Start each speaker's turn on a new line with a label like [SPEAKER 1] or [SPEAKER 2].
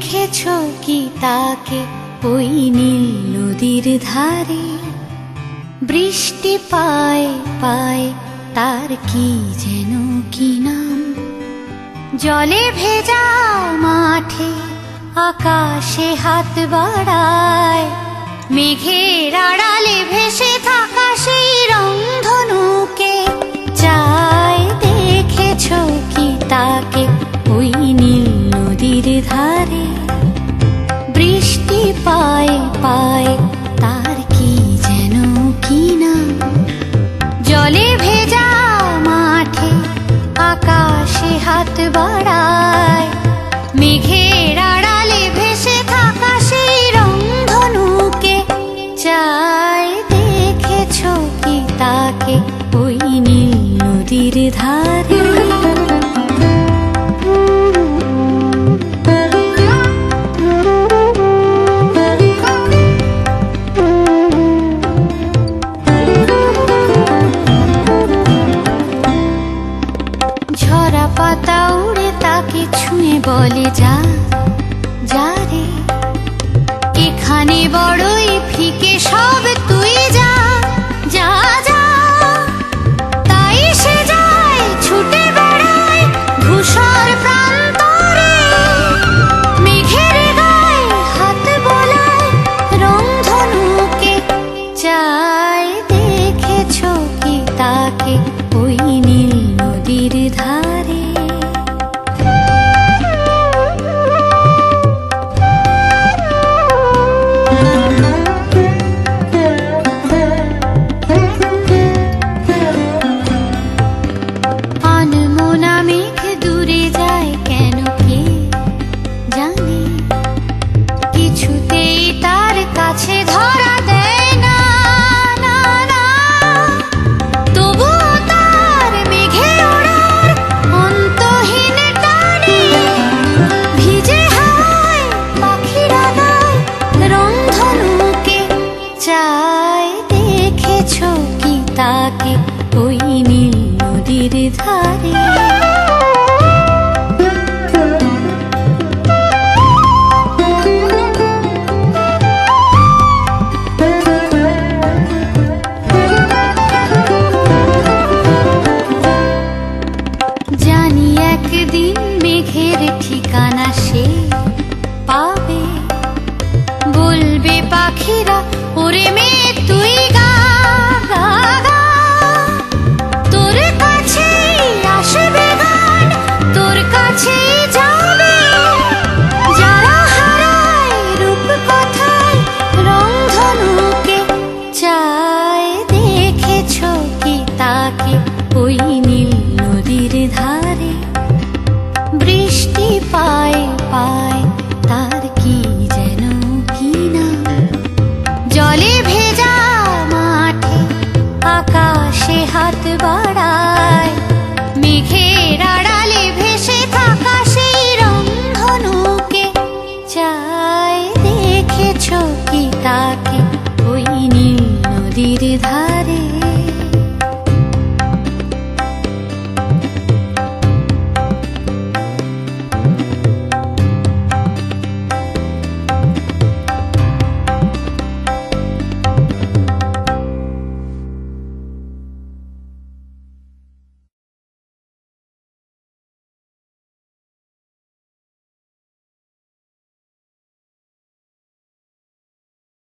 [SPEAKER 1] দেখেছো কি তাকে ওই নীল নদীর ধারে? বৃষ্টি পায় পায় তার কি যেন কি নাম। জলে ভেজা মাঠে আকাশে হাত বাড়ায়, মেঘের আড়ালে ভেসে থাকা সেই রংধনুকে চায়। দেখেছো কি তাকে ওই নীল নদীর ধারে? বৃষ্টি পায় পায় তার কি যেন কি নাম। জলে ভেজা মাঠে আকাশে হাত বাড়ায়, মেঘের আড়ালে ভেসে থাকা সেই রংধনুকে চায়। দেখেছো কি তাকে ওই নীল নদীর ধারে? ঝরা পাতা উড়ে তাকে ছুঁয়ে বলে যা যা রে, এখানে বড়ই ফিকে সব, তুই যা যা যা। তাই সে যায় ছুটে বেড়ায় ধূসর প্রান্তরে, মেঘের গায়ে হাত বোলায় রংধনুকে চায়। দেখেছো কি তাকে ওই নীল নদীর ধারে? আনমনা মেঘ দূরে যায় কেন কে জানে, কিছুতেই তার কাছে ধরা দেয় না না না। তবুও তার মেঘে ওড়ার অন্তহীন টানে, ভিজে হাওয়ায় পাখিরা গায় রংধনুকে চায়। দেখেছো কি তাকে ওই নীল নদীর ধারে? জানি একদিন মেঘের ঠিকানা সে পাবে, বলবে পাখিরা ওরে মেয়ে তুই গা গা গা। তোর কাছেই আসবে গান, তোর কাছেই যাবে, যারা হারায় রূপ কথায় রংধনুকে চায়। দেখেছো কি তাকে ওই নীল নদীর ধারে? বৃষ্টি পায় পায় তার কি যেন কি নাম। জলে ভেজা মাঠে আকাশে হাত বাড়ায়,